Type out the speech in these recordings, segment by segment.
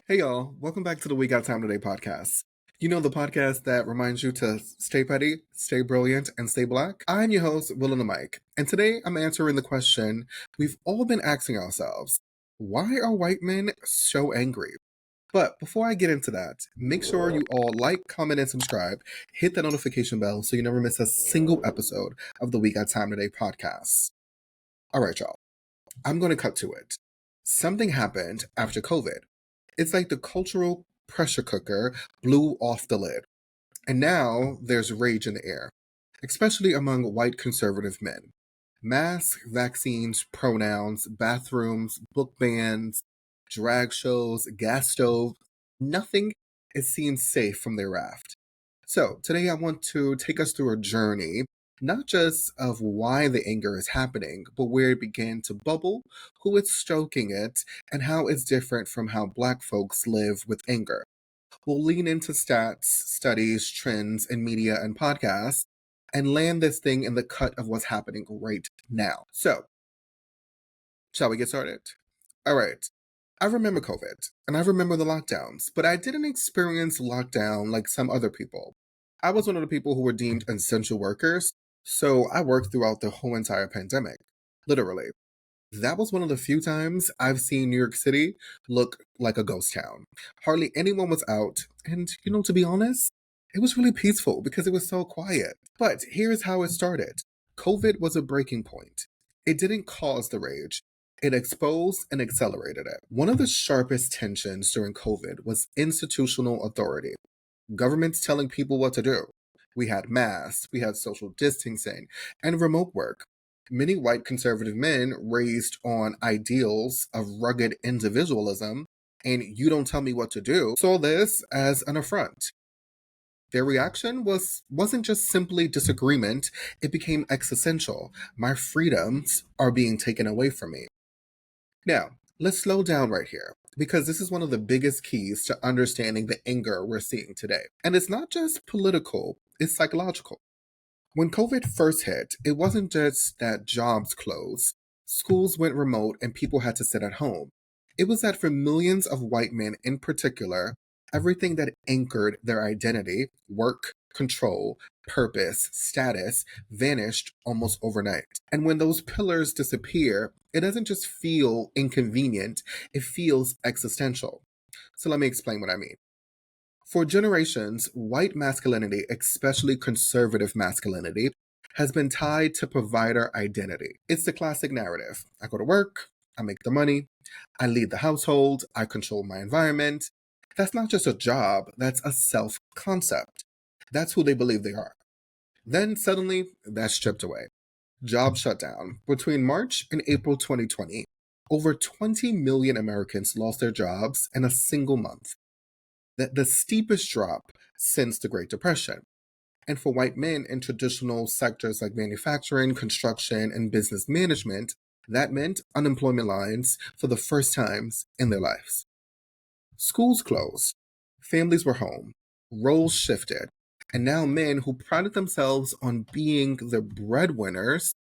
Hey y'all, welcome back to the We Got Time Today podcast. You know, the podcast that reminds you to stay petty, stay brilliant, and stay black? I'm your host, Will on the Mic, and today I'm answering the question we've all been asking ourselves: why are white men so angry? But before I get into that, make sure you all like, comment, and subscribe. Hit that notification bell so you never miss a single episode of the We Got Time Today podcast. All right, y'all, I'm going to cut to it. Something happened after COVID. It's like the cultural pressure cooker blew off the lid. And now there's rage in the air, especially among white conservative men. Masks, vaccines, pronouns, bathrooms, book bans, drag shows, gas stoves, nothing is seen safe from their raft. So today I want to take us through a journey, not just of why the anger is happening, but where it began to bubble, who is stoking it, and how it's different from how Black folks live with anger. We'll lean into stats, studies, trends, and media and podcasts, and land this thing in the cut of what's happening right now. So, shall we get started? All right. I remember COVID and I remember the lockdowns, but I didn't experience lockdown like some other people. I was one of the people who were deemed essential workers, so I worked throughout the whole entire pandemic. Literally. That was one of the few times I've seen New York City look like a ghost town. Hardly anyone was out, and to be honest, it was really peaceful because it was so quiet. But here's how it started: COVID was a breaking point. It didn't cause the rage, it exposed and accelerated it. One of the sharpest tensions during COVID was institutional authority, governments telling people what to do. We had masks, we had social distancing, and remote work. Many white conservative men raised on ideals of rugged individualism and you don't tell me what to do saw this as an affront. Their reaction wasn't just simply disagreement, it became existential. My freedoms are being taken away from me. Now, let's slow down right here because this is one of the biggest keys to understanding the anger we're seeing today. And it's not just political, it's psychological. When COVID first hit, it wasn't just that jobs closed, schools went remote, and people had to sit at home. It was that for millions of white men in particular, everything that anchored their identity, work, control, purpose, status, vanished almost overnight. And when those pillars disappear, it doesn't just feel inconvenient, it feels existential. So let me explain what I mean. For generations, white masculinity, especially conservative masculinity, has been tied to provider identity. It's the classic narrative: I go to work, I make the money, I lead the household, I control my environment. That's not just a job, that's a self concept. That's who they believe they are. Then suddenly, that's stripped away. Job shutdown. Between March and April 2020, over 20 million Americans lost their jobs in a single month, the steepest drop since the Great Depression. And for white men in traditional sectors like manufacturing, construction, and business management, that meant unemployment lines for the first times in their lives. Schools closed, families were home, roles shifted, and now men who prided themselves on being the breadwinners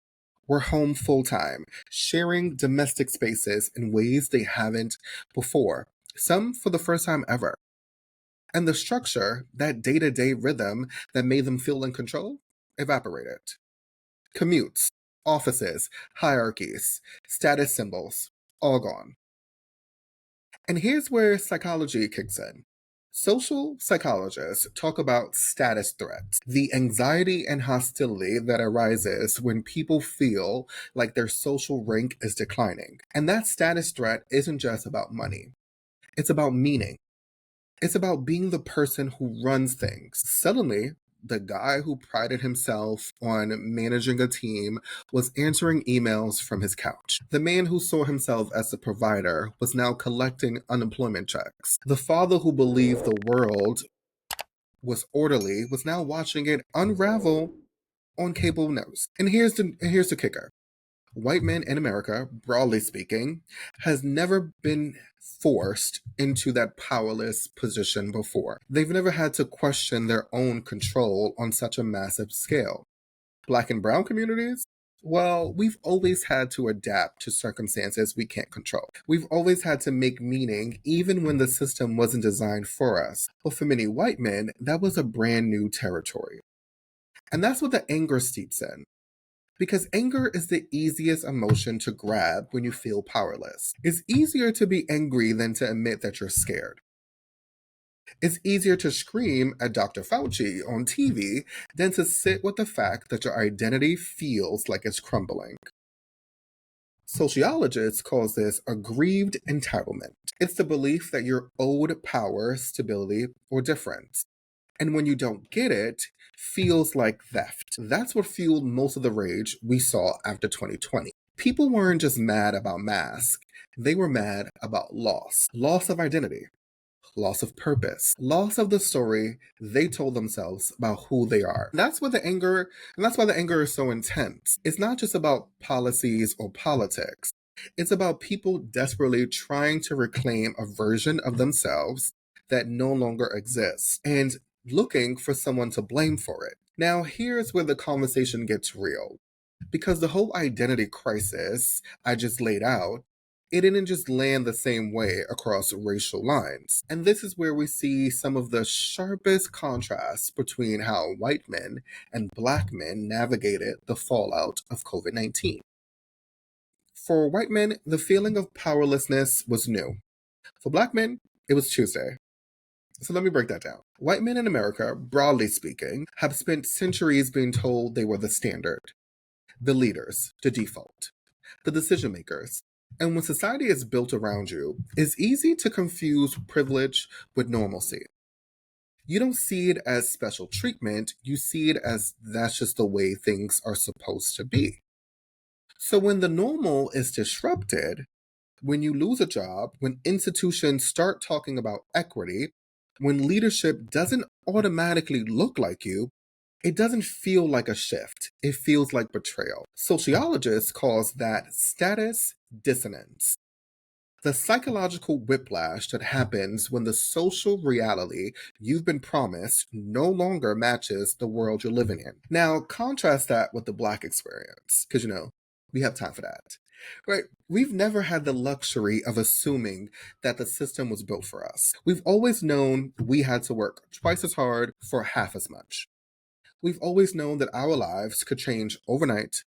were home full time, sharing domestic spaces in ways they haven't before, some for the first time ever. And the structure, that day to day rhythm that made them feel in control, evaporated. Commutes, offices, hierarchies, status symbols, all gone. And here's where psychology kicks in. Social psychologists talk about status threats, the anxiety and hostility that arises when people feel like their social rank is declining. And that status threat isn't just about money, it's about meaning. It's about being the person who runs things. Suddenly, the guy who prided himself on managing a team was answering emails from his couch. The man who saw himself as a provider was now collecting unemployment checks. The father who believed the world was orderly was now watching it unravel on cable news. And here's the kicker: white men in America, broadly speaking, has never been forced into that powerless position before. They've never had to question their own control on such a massive scale. Black and brown communities, Well, we've always had to adapt to circumstances we can't control. We've always had to make meaning even when the system wasn't designed for us. But for many white men, that was a brand new territory. And that's what the anger steeps in. Because anger is the easiest emotion to grab when you feel powerless. It's easier to be angry than to admit that you're scared. It's easier to scream at Dr. Fauci on TV than to sit with the fact that your identity feels like it's crumbling. Sociologists call this aggrieved entitlement. It's the belief that you're owed power, stability, or difference. And when you don't get it, feels like theft. That's what fueled most of the rage we saw after 2020. People weren't just mad about masks, they were mad about loss of identity, loss of purpose, loss of the story they told themselves about who they are. That's why the anger is so intense. It's not just about policies or politics. It's about people desperately trying to reclaim a version of themselves that no longer exists and looking for someone to blame for it. Now, here's where the conversation gets real. Because the whole identity crisis I just laid out, it didn't just land the same way across racial lines. And this is where we see some of the sharpest contrasts between how white men and black men navigated the fallout of COVID 19. For white men, the feeling of powerlessness was new. For black men, it was Tuesday. So let me break that down. White men in America, broadly speaking, have spent centuries being told they were the standard, the leaders, the default, the decision makers. And when society is built around you, it's easy to confuse privilege with normalcy. You don't see it as special treatment, you see it as that's just the way things are supposed to be. So when the normal is disrupted, when you lose a job, when institutions start talking about equity, when leadership doesn't automatically look like you, it doesn't feel like a shift. It feels like betrayal. Sociologists call that status dissonance. The psychological whiplash that happens when the social reality you've been promised no longer matches the world you're living in. Now, contrast that with the Black experience, because we have time for that. Right? We've never had the luxury of assuming that the system was built for us. We've always known we had to work twice as hard for half as much. We've always known that our lives could change overnight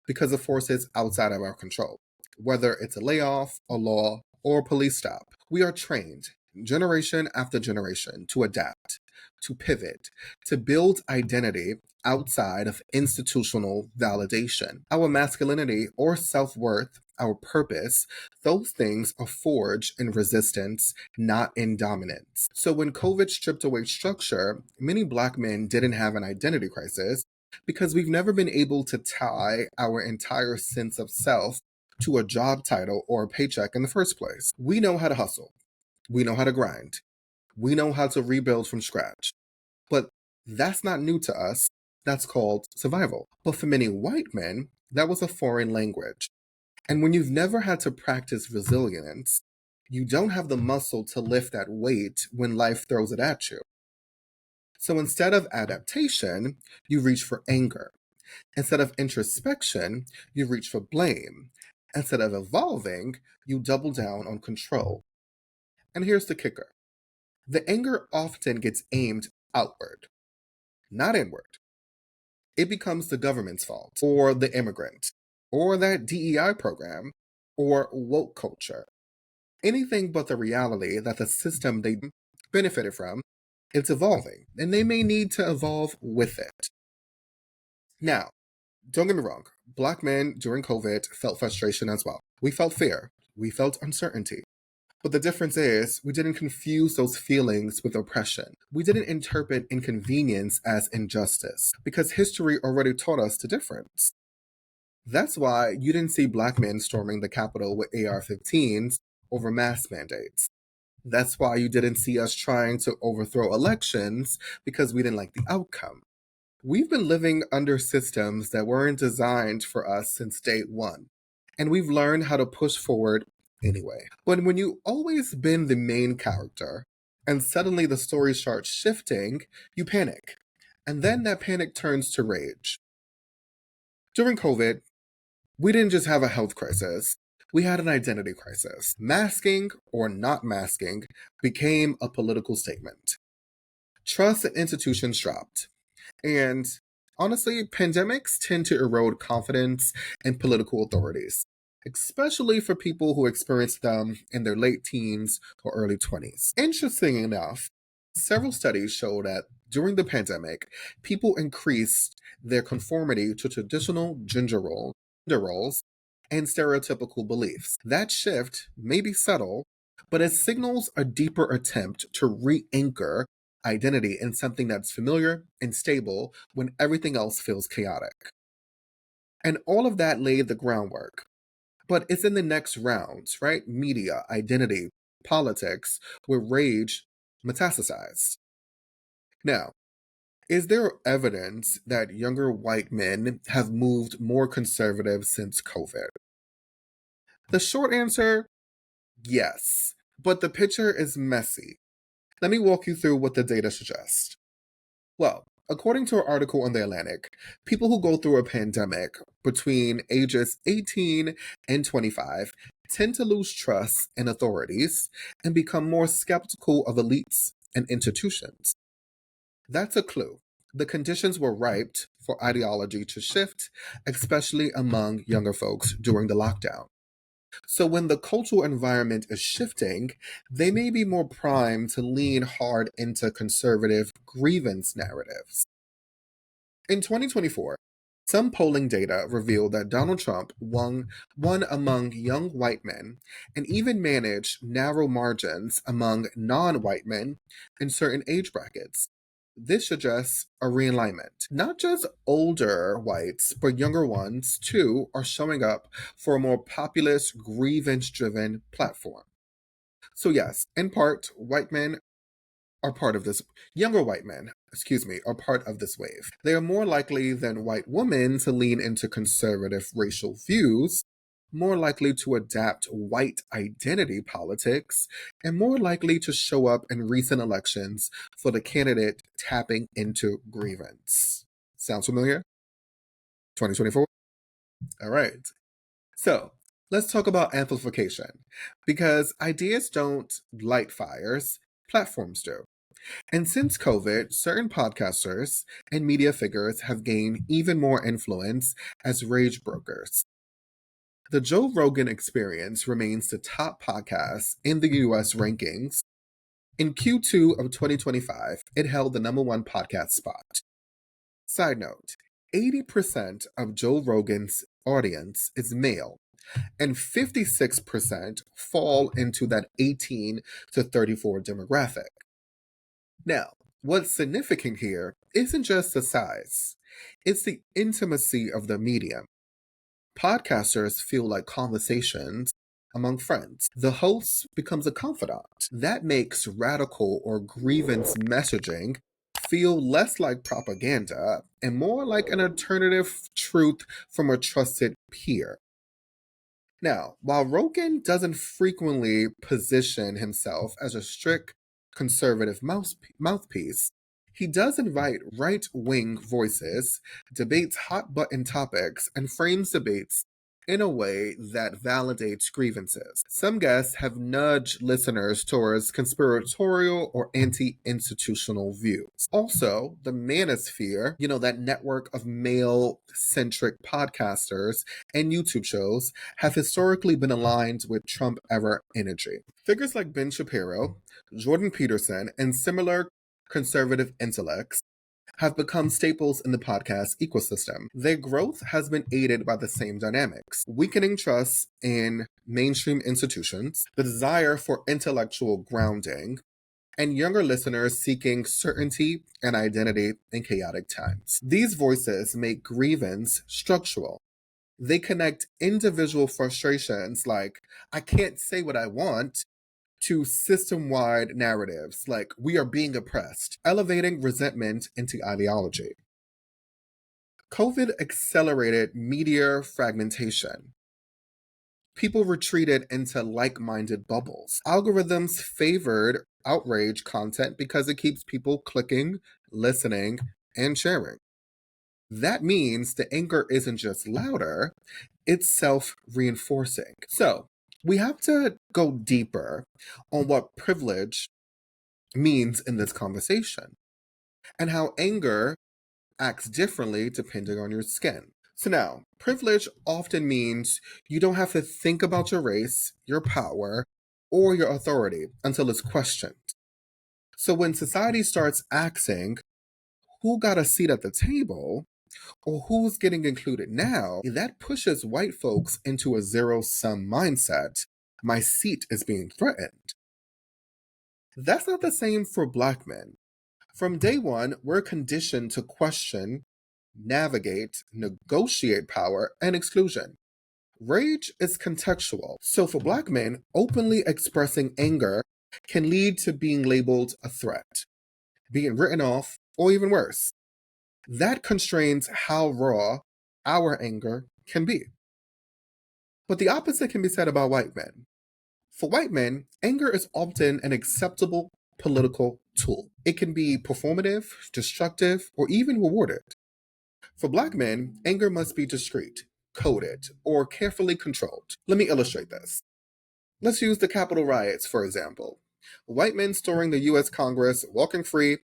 because of forces outside of our control, whether it's a layoff, a law, or a police stop. We are trained, generation after generation, to adapt, to pivot, to build identity outside of institutional validation. Our masculinity or self worth, our purpose, those things are forged in resistance, not in dominance. So when COVID stripped away structure, many Black men didn't have an identity crisis because we've never been able to tie our entire sense of self to a job title or a paycheck in the first place. We know how to hustle. We know how to grind. We know how to rebuild from scratch. But that's not new to us. That's called survival. But for many white men, that was a foreign language. And when you've never had to practice resilience, you don't have the muscle to lift that weight when life throws it at you. So instead of adaptation, you reach for anger. Instead of introspection, you reach for blame. Instead of evolving, you double down on control. And here's the kicker: the anger often gets aimed outward, not inward. It becomes the government's fault, or the immigrant, or that DEI program, or woke culture. Anything but the reality that the system they benefited from, it's evolving, and they may need to evolve with it. Now, don't get me wrong, Black men during COVID felt frustration as well. We felt fear, we felt uncertainty. But the difference is, we didn't confuse those feelings with oppression. We didn't interpret inconvenience as injustice, because history already taught us the difference. That's why you didn't see Black men storming the Capitol with AR 15s over mask mandates. That's why you didn't see us trying to overthrow elections because we didn't like the outcome. We've been living under systems that weren't designed for us since day one, and we've learned how to push forward anyway. But when you've always been the main character, and suddenly the story starts shifting, you panic. And then that panic turns to rage. During COVID, We didn't just have a health crisis, we had an identity crisis. Masking or not masking became a political statement. Trust in institutions dropped. And honestly, pandemics tend to erode confidence in political authorities, especially for people who experience them in their late teens or early 20s. Interesting enough, several studies show that during the pandemic, people increased their conformity to traditional gender roles and stereotypical beliefs. That shift may be subtle, but it signals a deeper attempt to re anchor identity in something that's familiar and stable when everything else feels chaotic. And all of that laid the groundwork. But it's in the next rounds, right? Media, identity, politics, where rage metastasized. Now, is there evidence that younger white men have moved more conservative since COVID? The short answer, yes. But the picture is messy. Let me walk you through what the data suggests. Well, according to an article in The Atlantic, people who go through a pandemic between ages 18 and 25 tend to lose trust in authorities and become more skeptical of elites and institutions. That's a clue. The conditions were ripe for ideology to shift, especially among younger folks during the lockdown. So, when the cultural environment is shifting, they may be more primed to lean hard into conservative grievance narratives. In 2024, some polling data revealed that Donald Trump won among young white men and even managed narrow margins among non white men in certain age brackets. This suggests a realignment. Not just older whites, but younger ones too are showing up for a more populist, grievance driven platform. So, yes, in part, white men are part of this, younger white men, excuse me, are part of this wave. They are more likely than white women to lean into conservative racial views, more likely to adapt white identity politics, and more likely to show up in recent elections for the candidate tapping into grievance. Sounds familiar? 2024? All right. So, let's talk about amplification because ideas don't light fires, platforms do. And since COVID, certain podcasters and media figures have gained even more influence as rage brokers. The Joe Rogan Experience remains the top podcast in the US rankings. In Q2 of 2025, it held the number one podcast spot. Side note, 80% of Joe Rogan's audience is male, and 56% fall into that 18 to 34 demographic. Now, what's significant here isn't just the size, it's the intimacy of the medium. Podcasters feel like conversations among friends. The host becomes a confidant. That makes radical or grievance messaging feel less like propaganda and more like an alternative truth from a trusted peer. Now, while Rogan doesn't frequently position himself as a strict conservative mouthpiece, he does invite right wing voices, debates hot button topics, and frames debates in a way that validates grievances. Some guests have nudged listeners towards conspiratorial or anti institutional views. Also, the manosphere, that network of male centric podcasters and YouTube shows, have historically been aligned with Trump era energy. Figures like Ben Shapiro, Jordan Peterson, and similar conservative intellects have become staples in the podcast ecosystem. Their growth has been aided by the same dynamics: weakening trust in mainstream institutions, the desire for intellectual grounding, and younger listeners seeking certainty and identity in chaotic times. These voices make grievance structural. They connect individual frustrations like, I can't say what I want, to system wide narratives like, we are being oppressed, elevating resentment into ideology. COVID accelerated media fragmentation. People retreated into like minded bubbles. Algorithms favored outrage content because it keeps people clicking, listening, and sharing. That means the anchor isn't just louder, it's self-reinforcing. So, we have to go deeper on what privilege means in this conversation and how anger acts differently depending on your skin. So now, privilege often means you don't have to think about your race, your power, or your authority until it's questioned. So when society starts asking who got a seat at the table or who's getting included now, that pushes white folks into a zero-sum mindset. My seat is being threatened. That's not the same for black men. From day one, we're conditioned to question, navigate, negotiate power, and exclusion. Rage is contextual. So for black men, openly expressing anger can lead to being labeled a threat, being written off, or even worse. That constrains how raw our anger can be. But the opposite can be said about white men. For white men, anger is often an acceptable political tool. It can be performative, destructive, or even rewarded. For black men, anger must be discreet, coded, or carefully controlled. Let me illustrate this. Let's use the Capitol riots, for example. White men storming the US Congress, walking free,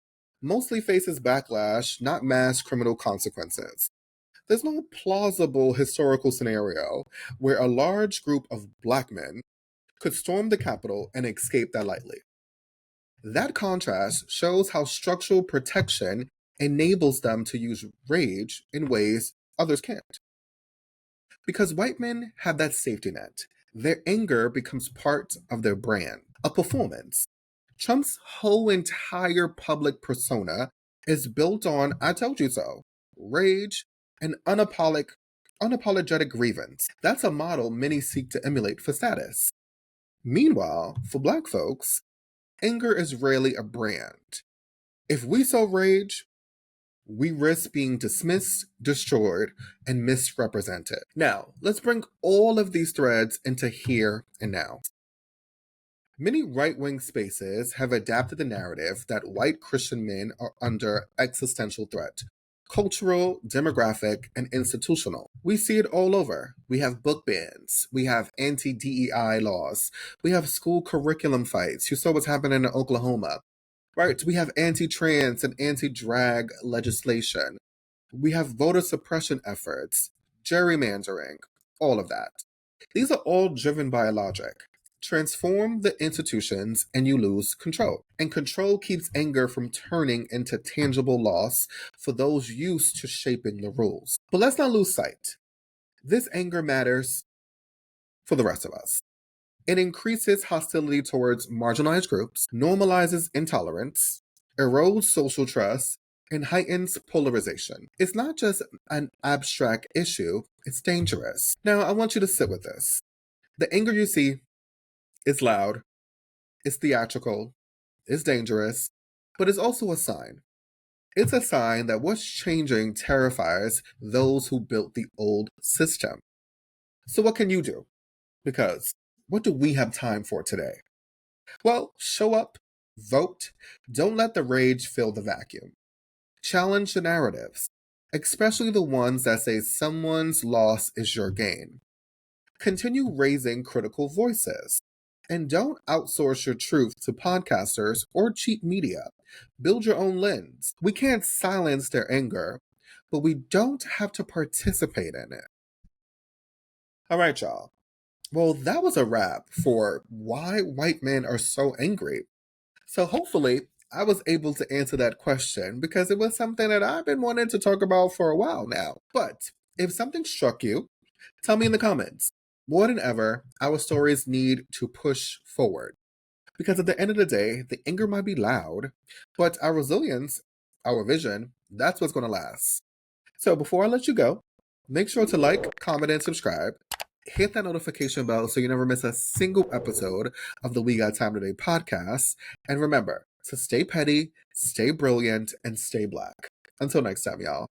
mostly faces backlash, not mass criminal consequences. There's no plausible historical scenario where a large group of black men could storm the Capitol and escape that lightly. That contrast shows how structural protection enables them to use rage in ways others can't. Because white men have that safety net, their anger becomes part of their brand, a performance. Trump's whole entire public persona is built on I told you so, rage, and unapologetic grievance. That's a model many seek to emulate for status. Meanwhile, for black folks, anger is rarely a brand. If we sow rage, we risk being dismissed, destroyed, and misrepresented. Now, let's bring all of these threads into here and now. Many right wing spaces have adapted the narrative that white Christian men are under existential threat. Cultural, demographic, and institutional. We see it all over. We have book bans. We have anti DEI laws. We have school curriculum fights. You saw what's happening in Oklahoma. Right? We have anti trans and anti drag legislation. We have voter suppression efforts, gerrymandering, all of that. These are all driven by a logic. Transform the institutions and you lose control. And control keeps anger from turning into tangible loss for those used to shaping the rules. But let's not lose sight. This anger matters for the rest of us. It increases hostility towards marginalized groups, normalizes intolerance, erodes social trust, and heightens polarization. It's not just an abstract issue, it's dangerous. Now, I want you to sit with this. The anger you see is loud, it's theatrical, it's dangerous, but it's also a sign. It's a sign that what's changing terrifies those who built the old system. So, what can you do? Because what do we have time for today? Well, show up, vote, don't let the rage fill the vacuum. Challenge the narratives, especially the ones that say someone's loss is your gain. Continue raising critical voices. And don't outsource your truth to podcasters or cheap media. Build your own lens. We can't silence their anger, but we don't have to participate in it. All right, y'all. Well, that was a wrap for why white men are so angry. So hopefully I was able to answer that question because it was something that I've been wanting to talk about for a while now. But if something struck you, tell me in the comments. More than ever, our stories need to push forward. Because at the end of the day, the anger might be loud, but our resilience, our vision, that's what's going to last. So before I let you go, make sure to like, comment, and subscribe. Hit that notification bell so you never miss a single episode of the We Got Time Today podcast. And remember to stay petty, stay brilliant, and stay black. Until next time, y'all.